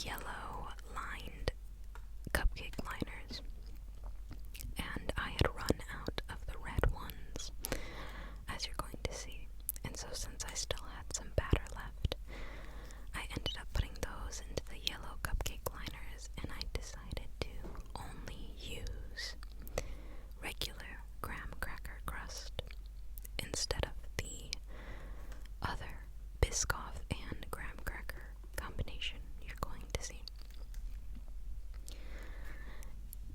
yellow lined cupcake liners, and I had run out of the red ones, as you're going to see. And so since I still had some batter left, I ended up putting those into the yellow cupcake liners, and I decided to only use regular graham cracker crust instead of the other biscoff and graham cracker combination you're going to see.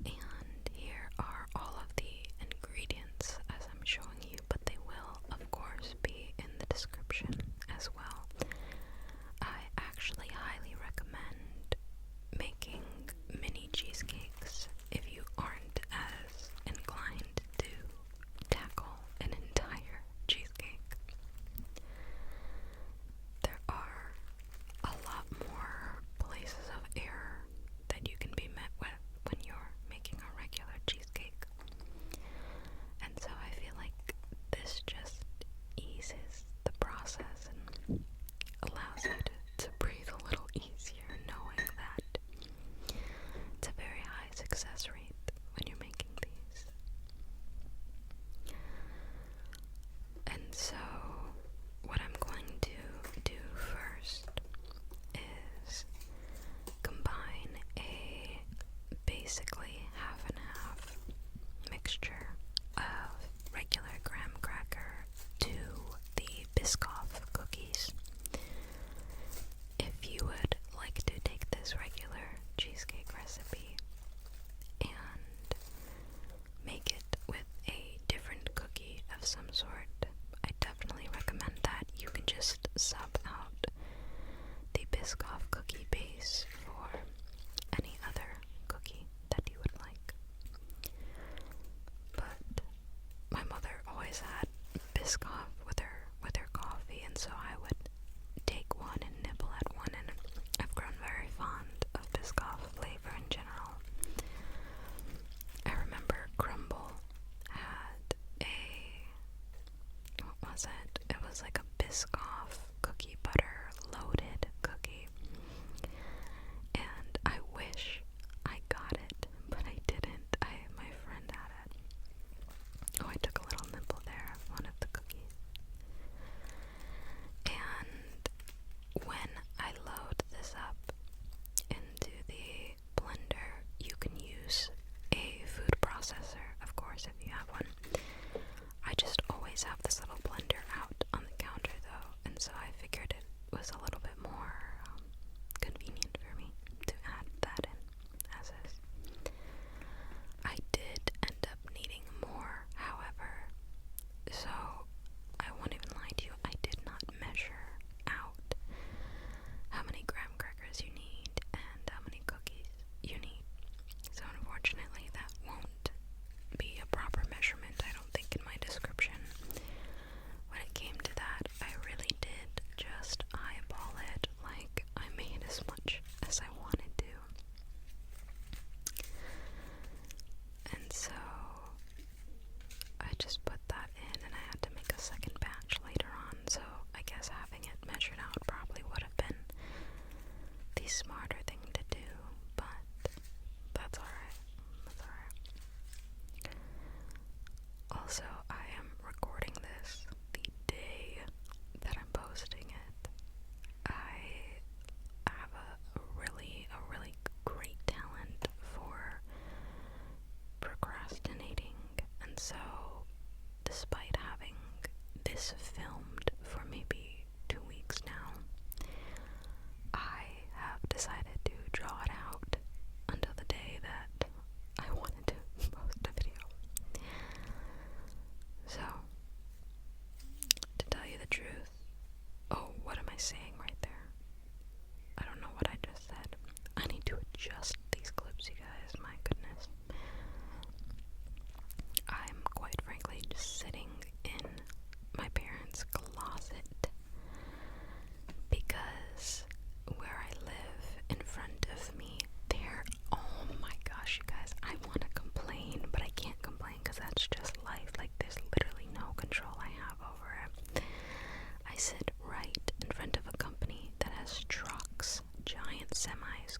And here are all of the ingredients as I'm showing you, but they will, of course, be in the description as well. I actually highly recommend making mini cheesecakes if you aren't as inclined to tackle an entire cheesecake. There are a lot more places of error that you can be met with when you're making a regular cheesecake. And so I feel like this just eases the process and allows you to breathe a little easier, knowing that it's a very high success rate when you're making these. And so what I'm going to do first is combine a basically half and half mixture of regular graham cracker to the biscoff cookies. If you would like to take this regular cheesecake recipe and make it with a different cookie of some sort, I definitely recommend that. You can just sub out the biscoff cookie base for any other cookie that you would like. But my mother always had biscoff with her coffee, and so I would take one and nibble at one, and I've grown very fond of biscoff flavor in general. I remember Crumble had what was it? It was like a biscoff cookie butter loaded cookie, and I wish I got it, but I didn't. My friend had it. Oh, I took a little nibble there of one of the cookies. And when I load this up into the blender, you can use a food processor, of course, if you have one. I just always have this little blender out on the counter though, and so I figured it was a little bit more convenient for me to add that in as is. I did end up needing more, however, so I won't even lie to you, I did not measure out how many graham crackers you need and how many cookies you need. So unfortunately that won't be a proper measurement, I don't think, in my description. When it came to that, I really did just eyeball it, like I made as much as I wanted to. And so I just put that in, and I had to make a second batch later on, so I guess having it measured out probably would have been the smarter thing to do, but that's alright. That's alright. Also, I am recording this the day that I'm posting it. I have a really great talent for procrastinating, and so despite having this filmed for maybe 2 weeks now, I have decided to draw it out until the day that I wanted to post a video. So, to tell you the truth, oh, what am I saying right there? I don't know what I just said. I need to adjust these clips, you guys, my goodness. I'm quite frankly just sitting in my parents' closet because where I live in front of me, there, oh my gosh, you guys, I want to complain, but I can't complain because that's just life. Like, there's literally no control I have over it. I sit right in front of a company that has trucks, giant semis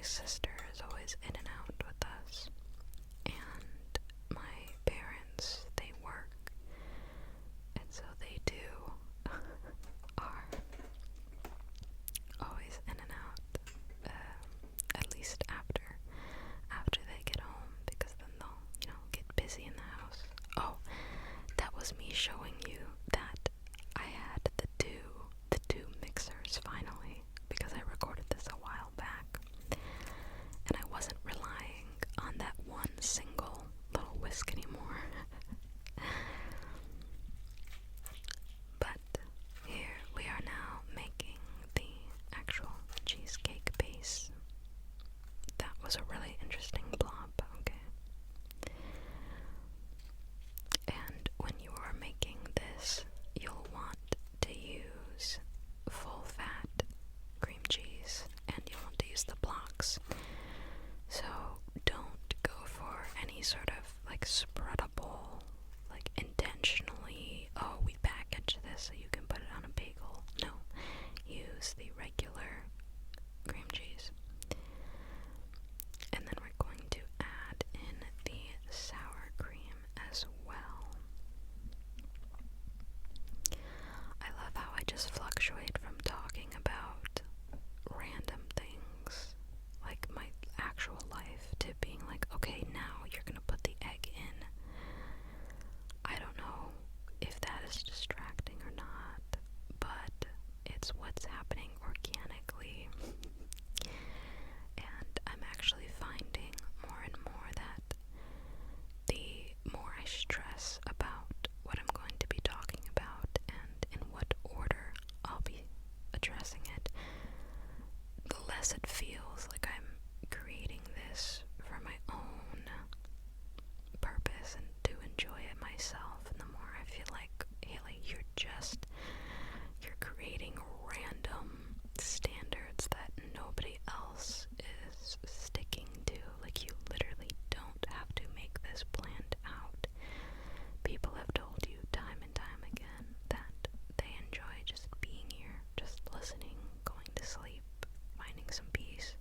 sister is always in and out with us, and my parents, they work, and so they too are always in and out, at least after they get home, because then they'll, get busy in the house. Oh, that was me showing you that I had the two mixers finally, because I recorded this a while back, and I wasn't relying on that one single little whisk anymore. But here we are now making the actual cheesecake base. That was a really interesting blob, okay? And when you are making this, you'll want to use full fat cream cheese, and you'll want to use the blocks. So don't go for any sort of spreadable, intentionally, oh, we package this so you can put it on a bagel. No, use the regular cream cheese. And then we're going to add in the sour cream as well. I love how I just fluctuate from talking about random things, like my actual life, to being like, okay, now you're gonna put the egg in. I don't know if that is distracting or not, but it's what's happening organically. And I'm actually finding more and more that the more I stress about what I'm going to be talking about and in what order I'll be addressing it, the less it feels like I'm creating this for my own purpose and to enjoy it myself, and the more I feel like, Haley, you're creating random standards that nobody else is sticking to. Like, you literally don't have to make this planned out. People have told you time and time again that they enjoy just being here, just listening, going to sleep, finding some peace.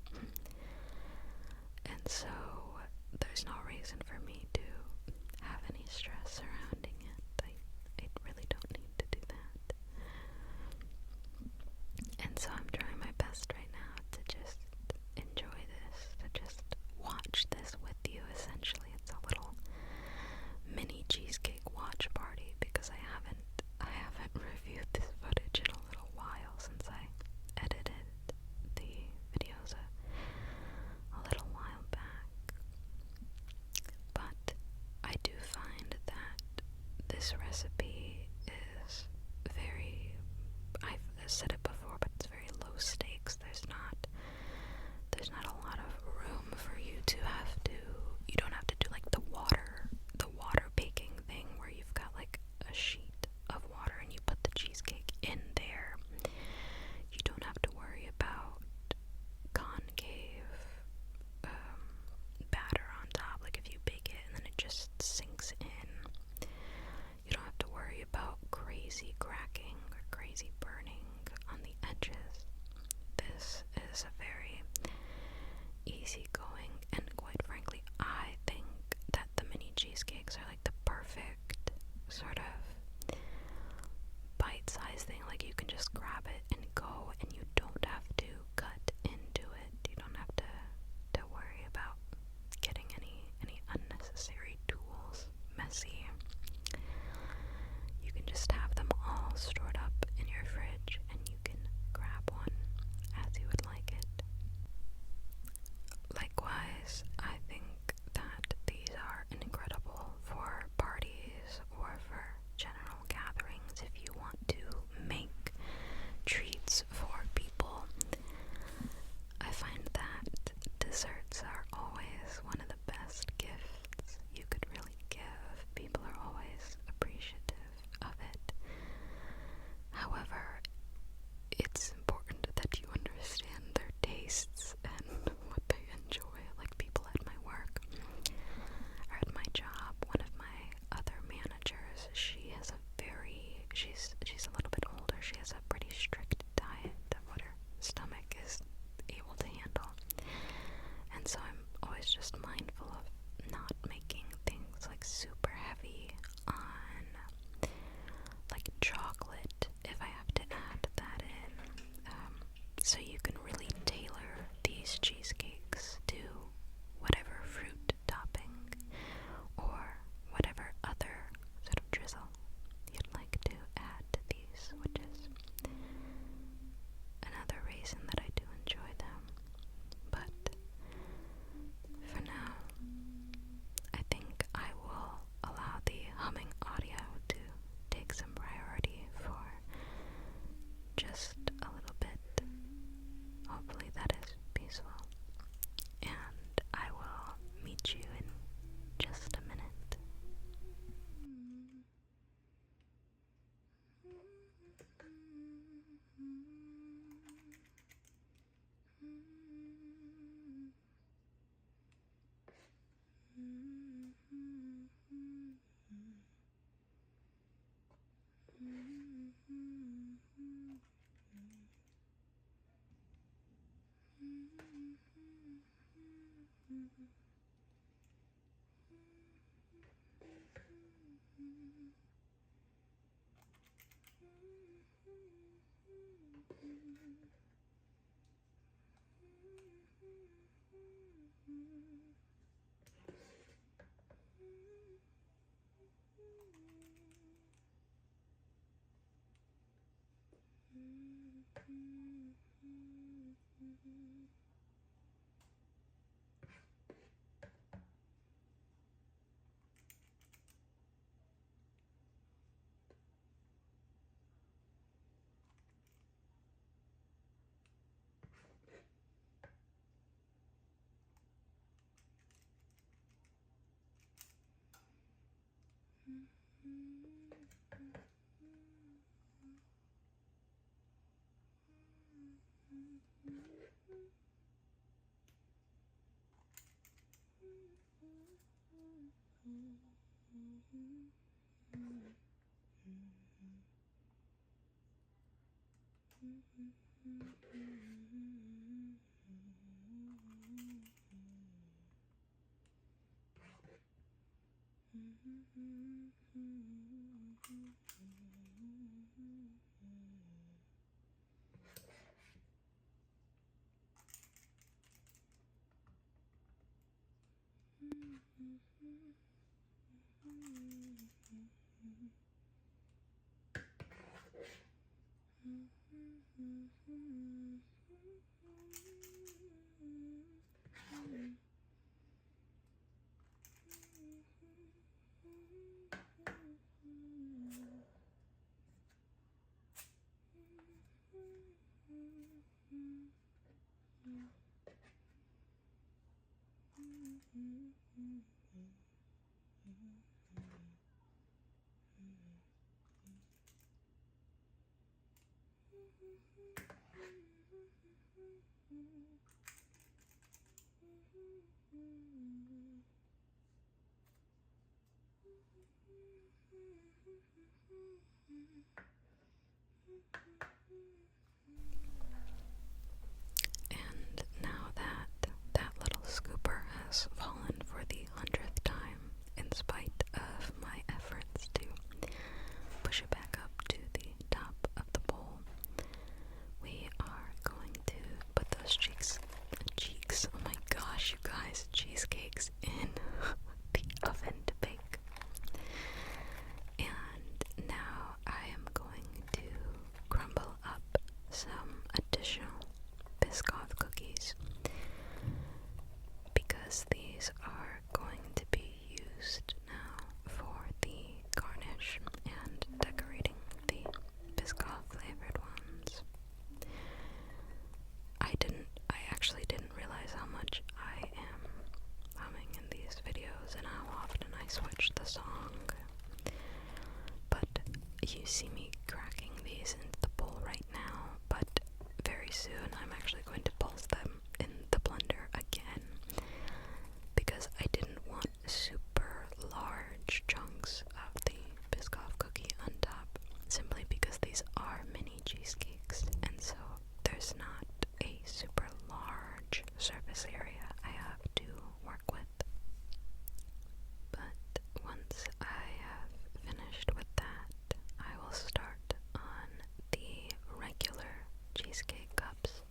And now that that little scooper has fallen for the 100th time, in spite of my efforts to push it back up to the top of the bowl, we are going to put those cheeks, oh my gosh, you guys, cheesecakes in the oven to bake. And now I am going to crumble up some additional biscoff cookies because these are going to be used now for the garnish and decorating the biscoff flavored ones. I actually didn't realize how much I am humming in these videos and how often I switch the song. But you see me cracking these into the bowl right now, but very soon I'm actually going to pulse them in the blender again because I didn't want super large chunks of the biscoff cookie on top, simply because these are mini cheesecakes, and so there's not a super large surface area I have to work with. But once I have finished with that, I will start on the regular cheesecake cups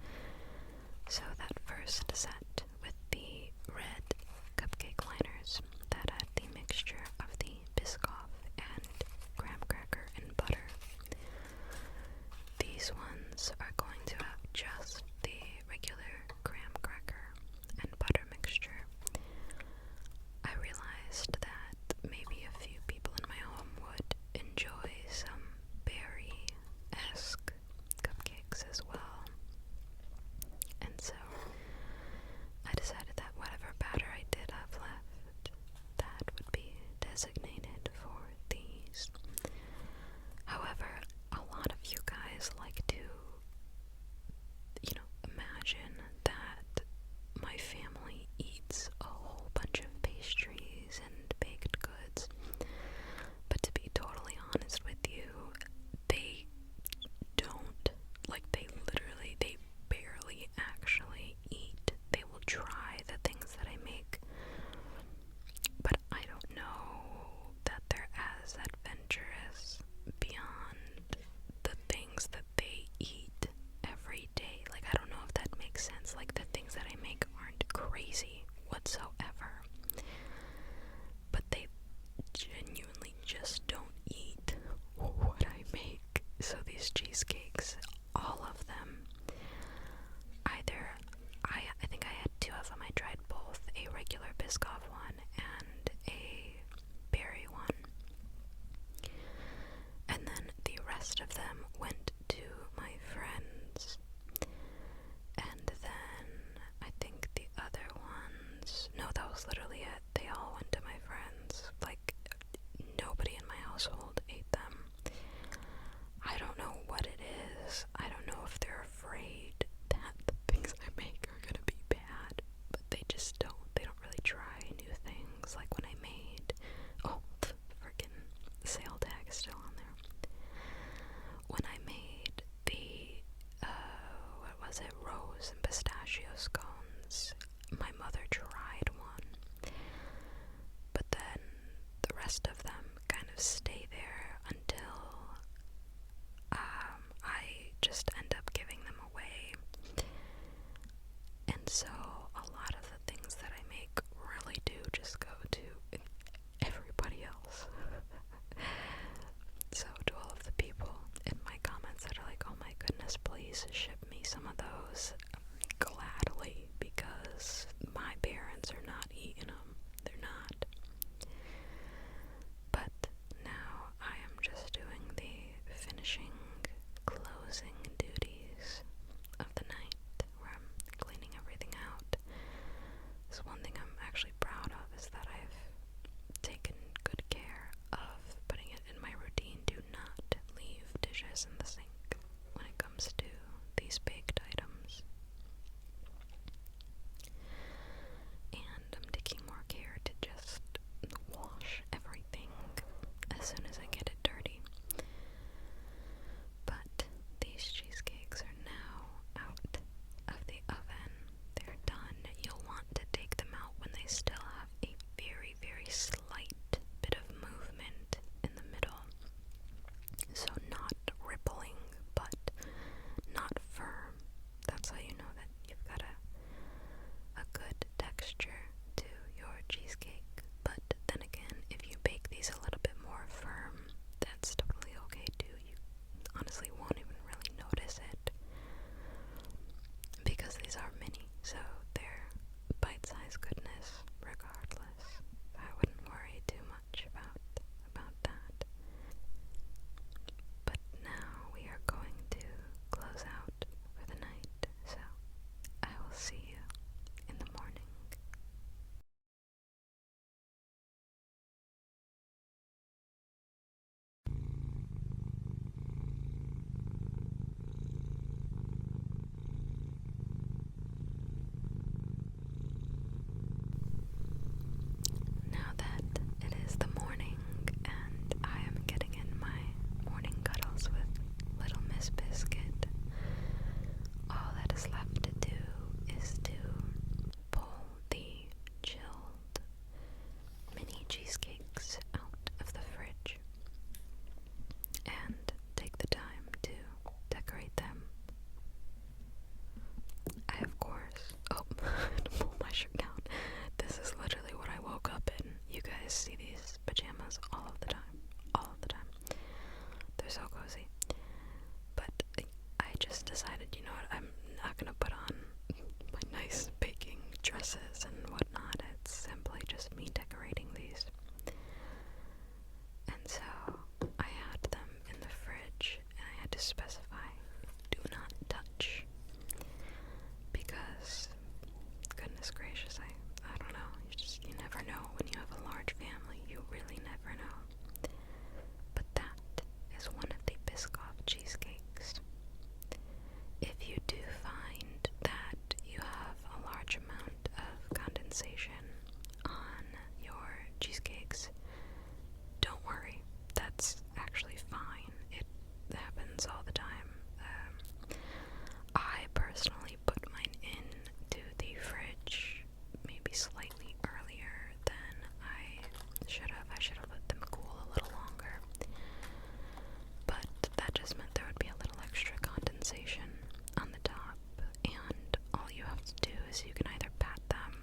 biscoff one and a berry one. And then the rest of them went to my friends. And then I think the other ones, no, that was literally it. They all went to my friends. Like, nobody in my household ate them. I don't know what it is. I don't know if they're afraid that the things I make are gonna be bad, but they just don't. They don't really try new things. Like when I made, oh, the freaking sale tag is still on there. When I made the, what was it, rose and pistachio scones, my mother tried one, but then the rest of them kind of stay there until I just end up giving them away. And so a lot of the things that I make really do just go to everybody else. So to all of the people in my comments that are like, oh my goodness, please ship me some of those, gladly, because my parents are not eating them. They're not. But now I am just doing the finishing, closing duties of the night, where I'm cleaning everything out. So one thing I'm actually proud of is that I've taken good care of putting it in my routine. Do not leave dishes in the sink when it comes to these baked items. And I'm taking more care to just wash everything as soon as I get it dirty. But these cheesecakes are now out of the oven. They're done. You'll want to take them out when they still have a very, very slight bit of movement in the middle. So not rippling, but not firm. That's how you know that you've got a good texture to your cheesecake. But then again, if you bake these a little bit more firm, that's totally okay too. You honestly won't even really notice it, because these are mini, so they're bite-sized goodness regardless. I wouldn't worry too much about that. But now we are going to close out for the night, so I will see you in the morning. Now that it is the morning and I am getting in my morning cuddles with little Miss Biscuit, all that is left to do is to pull the chilled mini cheesecakes out of the fridge and take the time to decorate them. I, of course, pull my shirt down. This is literally what I woke up in. You guys see these pajamas all of the time. All of the time. They're so cozy. But I just decided, you know what, I'm not gonna put on my nice baking dresses and whatnot. It's simply just me decorating these. And so I had them in the fridge, and I had to specify, do not touch. Because, goodness gracious, I don't know, you never know when you have a large family, you really never know. But that is one of the biscoff cheesecakes. If you do find that you have a large amount of condensation on your cheesecakes, don't worry, that's actually fine. It happens all the time. I personally put mine into the fridge maybe slightly earlier than I should have. I should have let them cool a little longer. But that just meant there would be a little extra condensation on the top, and all you have to do is you can either pat them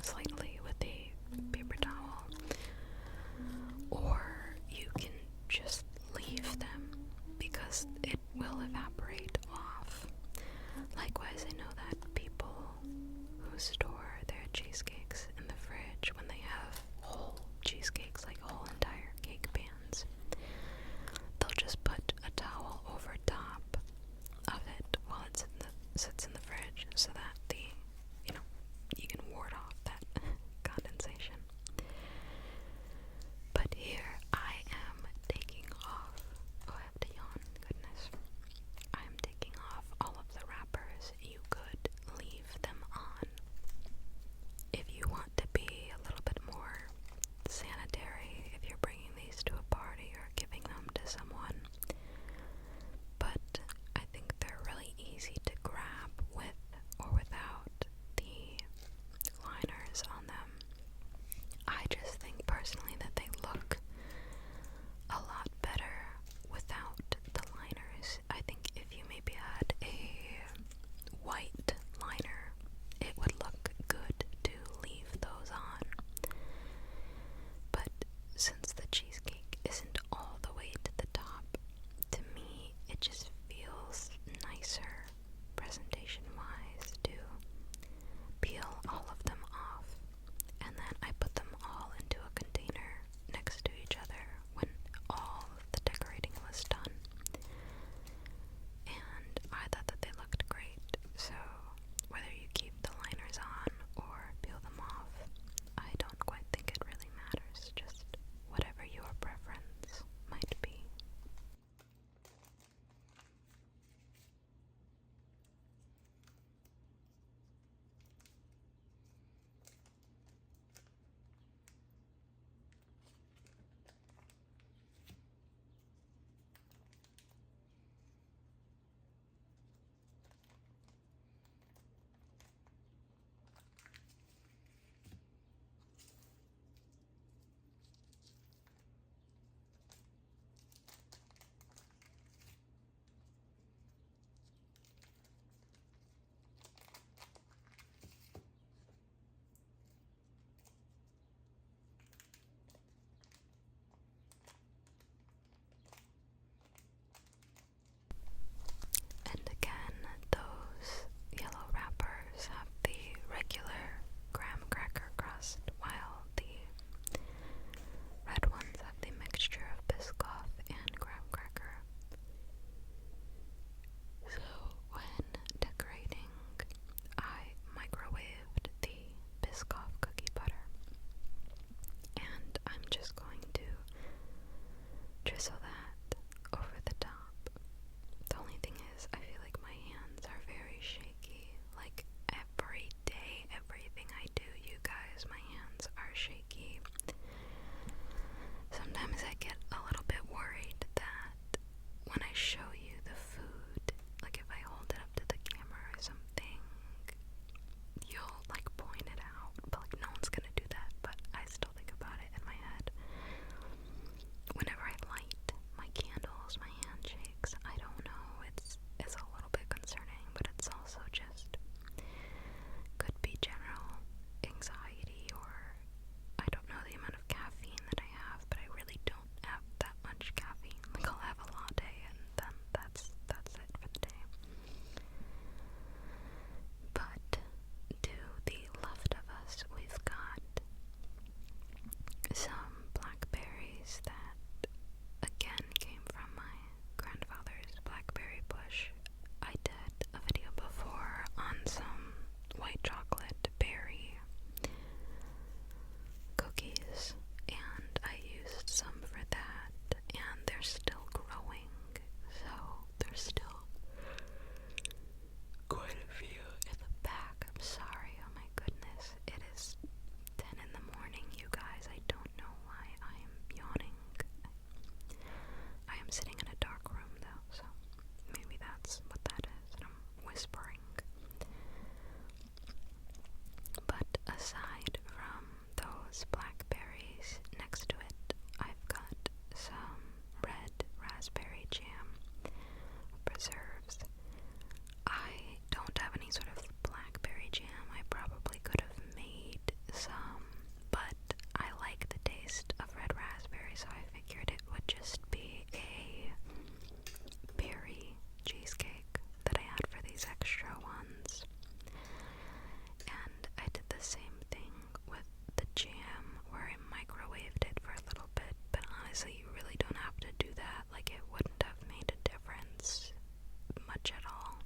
slightly with a paper towel, or you can just leave them because it will evaporate off. Likewise, I know that people who store their cheesecakes sits in the fridge so that you can ward off that condensation. But here I am taking off, oh, I have to yawn, goodness. I am taking off all of the wrappers. You could leave them on if you want to be a little bit more sanitary, if you're bringing these to a party or giving them to someone. But I think they're really easy to grab with or without the liners on them. I just think personally that they look a lot better without the liners. I think if you maybe had a white liner, it would look good to leave those on. But since the cheesecake isn't all the way to the top, to me it just feels nicer presentation wise to peel all of them off, and then I put them all into a container next to each other when all of the decorating was done, and I thought that they looked great. So whether you keep the liners on or peel them off, I don't quite think it really matters, just whatever your preference might be. And again, those yellow wrappers have the regular graham cracker crust, while the red ones have the mixture of biscoff and graham cracker. So when decorating, I microwaved the biscoff cookie butter, and I'm just going to drizzle that over the top. The only thing is, I feel like my hands are very shaky. Like every day, everything I do, you guys, my hands are shaky. Sometimes I get a little bit worried that when I show you the food, like if I hold it up to the camera or something, you'll like point it out, but like no one's gonna do that. But I still think about it in my head. Whenever I light my candles, my hand shakes. I don't know, it's a little bit concerning, but it's also just could be general anxiety, or I don't know the amount of caffeine that I have, but I really don't have that much caffeine. Like I'll have a latte and then that's it for the day. But to the left of us, we've got some blackberries that again came from my grandfather's blackberry bush. I did a video before on some white chocolate berry cookies, and I used some for that, and they're still growing, so there's still quite a few in the back. I'm sorry, oh my goodness, it is 10 in the morning, you guys. I don't know why I am yawning. I am sitting in a dark room though, so maybe that's what that is, and I'm whispering. But aside from those blackberries, next to it I've got some red raspberry jam preserves. I don't have any sort of blackberry jam. I probably could have made some, but I like the taste of red raspberry, so I figured it would just be a berry cheesecake that I had for these extra ones. And I did the same thing with the jam, where I microwaved it for a little bit, but honestly you really don't have to do that. Like it wouldn't have made a difference much at all.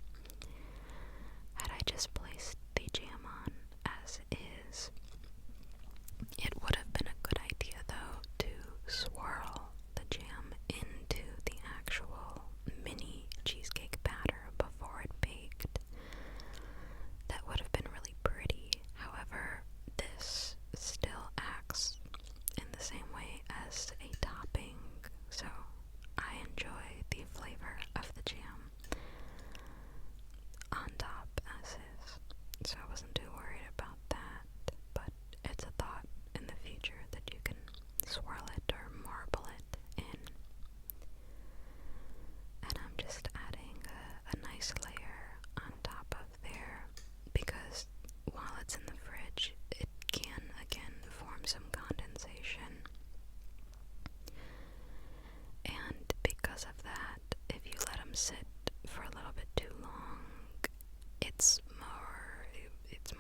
it's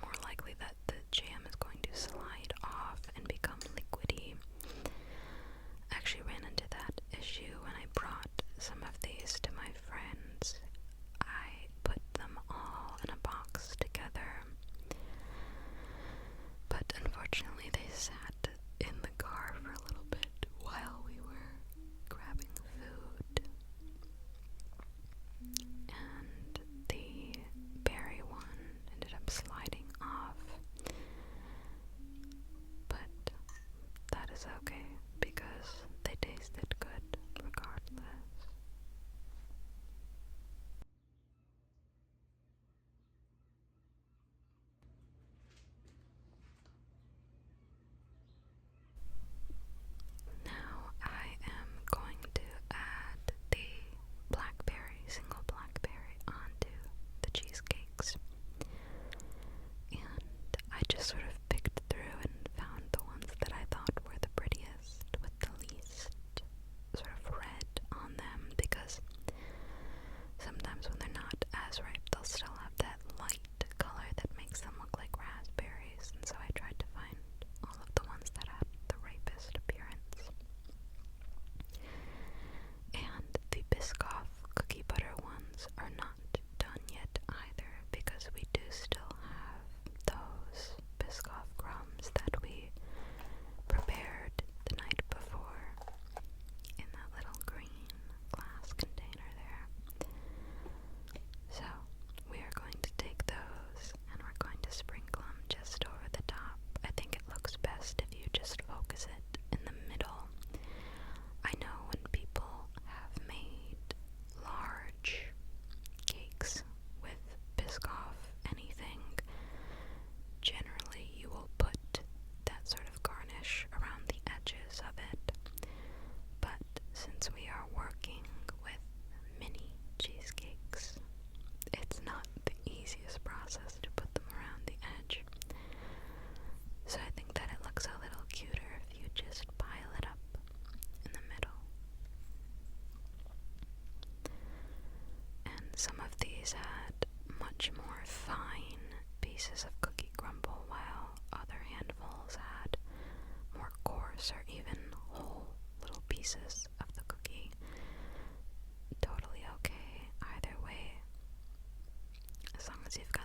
more likely that the jam is going to slide off and become liquidy. I actually ran into that issue when I brought some of these to my friends. I put them all in a box together, but unfortunately they sat in the car for a little bit while we were grabbing food, and the berry one ended up sliding off, but that is okay because they tasted good regardless. Now I am going to add the single blackberry onto the cheesecakes. And I just sort of picked through and found the ones that I thought were the prettiest with the least sort of red on them, because sometimes when they're not as ripe, they'll still have that light color that makes them look like raspberries, and so I tried to find all of the ones that had the ripest appearance. And the biscoff cookie butter ones are not done yet either, because we do still have those biscoff crumbs that we prepared the night before in that little green glass container there. So we are going to take those and we're going to sprinkle them just over the top. I think it looks best if you just focus it in the middle. I know when people have made large cakes with biscoff anything, generally you will put that sort of garnish around the edges of it. But since we are working with mini cheesecakes, it's not the easiest process to put them around the edge. So I think that it looks a little cuter if you just pile it up in the middle. And some of these had much more fine pieces of cookie crumble, while other handfuls had more coarse or even whole little pieces of the cookie. Totally okay either way, as long as you've got